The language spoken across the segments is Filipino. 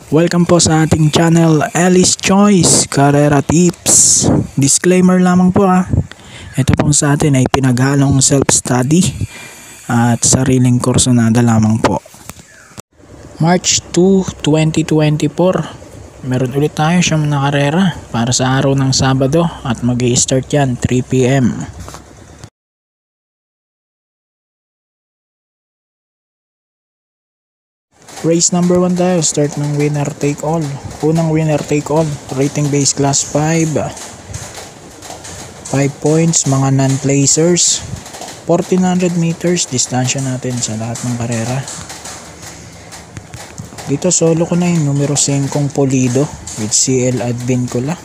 Welcome po sa ating channel, Ellie's Choice Carrera Tips. Disclaimer lamang po Ito pong sa atin ay pinaghalong self-study at sariling kursunada lamang po. March 2, 2024. Meron ulit tayo siyang na karera para sa araw ng Sabado at mag-i-start yan 3 PM. Race number 1 tayo. Start ng winner take all. Unang winner take all. Rating base class 5. 5 points mga non-placers. 1400 meters. Distansya natin sa lahat ng karera. Dito solo ko na yung numero 5 Pulido with CL Advincula.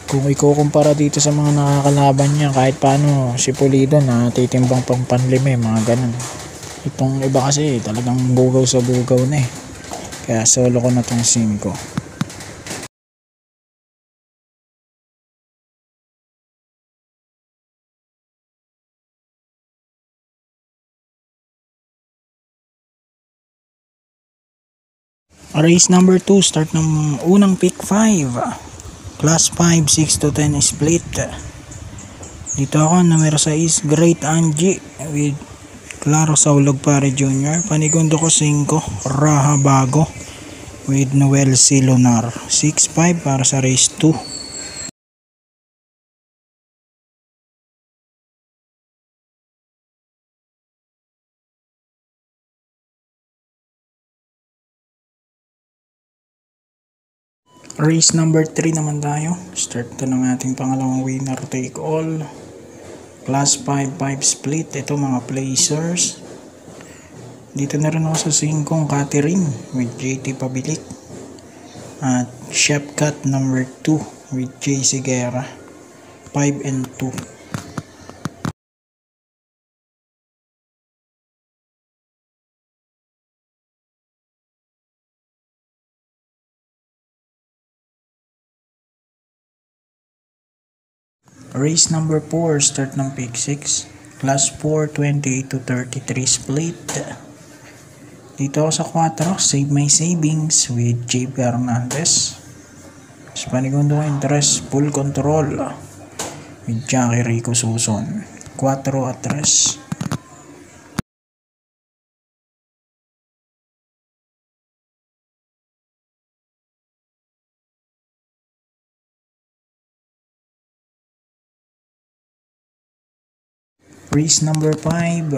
Kung ikukumpara dito sa mga nakakalaban niya, kahit paano si Pulido na titimbang pang panlime, mga ganun. Itong iba kasi talagang bugaw sa bugaw na kaya solo ko na tong 5. Race number 2, start ng unang pick 5. Class 5, 6 to 10 split. Dito ako, numero 6, Great Angie with Claro Saulog Pare Jr. Panigundo ko 5, Raha Bago with Noel Silonar. 6-5 para sa race 2. Race number 3 naman tayo. Start to ng ating pangalawang winner take all. Class 5, 5 split. Ito mga placers. Dito na rin ako sa 5 Catherine with JT Pabilik. At Chef Cut number 2 with J. Sigera. 5 and 2. Race number 4, start ng pick 6. Class 4, 28 to 33 split. Dito ako sa 4, Save My Savings with JP Hernandez. Sa panigundo ko interest, Full Control with Jackie Rico Suson. 4 at 3. Race number 5.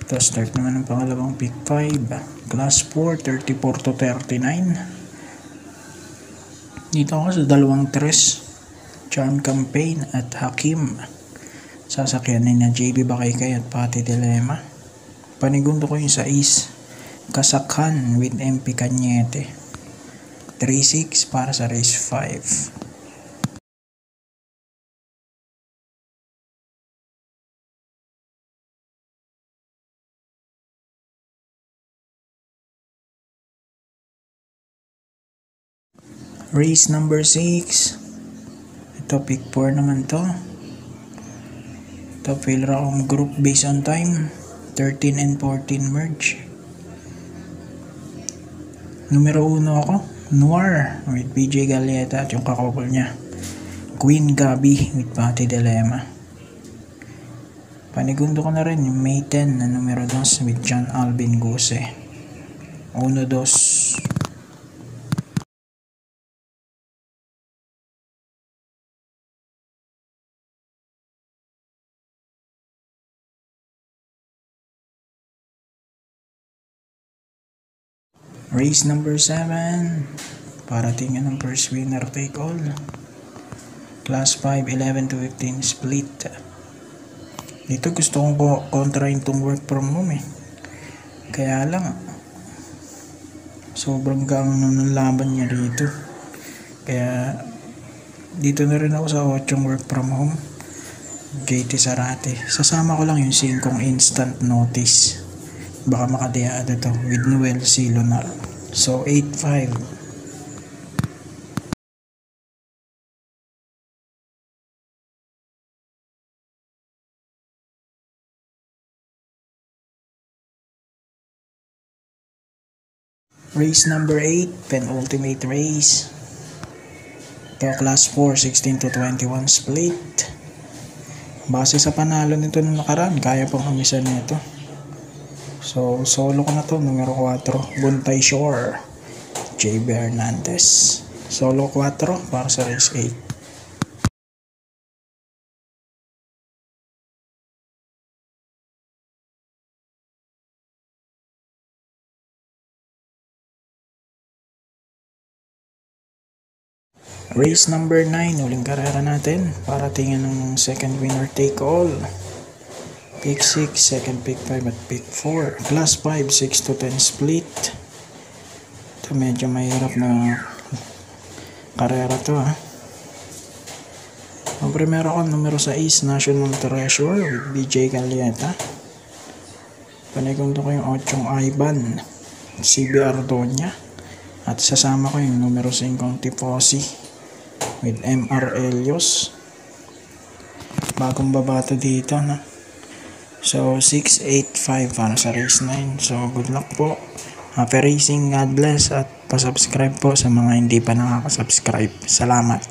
Ito, start naman ng pangalawang pick 5. Class 4, 34 to 39. Dito ako sa dalawang 3. Charm Campaign at Hakim. Sasakyanin na JB Bakaykay at Pati Dilema. Panigundo ko yung sa Ace Kasakhan with MP Cañete. 3-6 para sa race 5. Race number 6. Ito pick 4 naman to. Ito failure akong group based on time. 13 and 14 merge. Numero 1 ako, Noir with PJ Galieta at yung kakopol niya, Queen Gabi with Pati Dilema. Panigundo ko na rin yung May 10 na numero 2 with John Alvin Guse. 1-2. Race number 7. Parating ng first winner take all. Class 5, 11 to 15 split. Dito gusto kong kontrahin itong work from home Kaya lang, sobrang gang ng laban niya rito. Kaya dito na rin ako sa 8 work from home. JT Sarate. Sasama ko lang yung 5 instant notice. Baka makadiyado to with Noel Silonar. So 8-5. Race number 8, penultimate race. Ito, class 4, 16 to 21 split. Base sa panalo nito nung nakaraan, kaya pang humisan nito. So, solo ko na to, numero 4, Buntay Shore, JB Hernandez. Solo 4 para sa race 8. Race number 9, uling karera natin para tingnan ng second winner take all. Pick 6, second pick 5 at pick 4. Class 5, 6 to 10 split. Ito medyo mahirap na karera to ha. Ang primero ko, numero 6, National Treasure with BJ Caleta. Panigundo ko yung 8 Ivan, CB Ardonia. At sasama ko yung numero 5 Tifosi with MR Elios. Bagong babato dito na. So 6-8-5 para sa race 9. So good luck po. Happy racing, God bless, at pa-subscribe po sa mga hindi pa nakaka-subscribe. Salamat.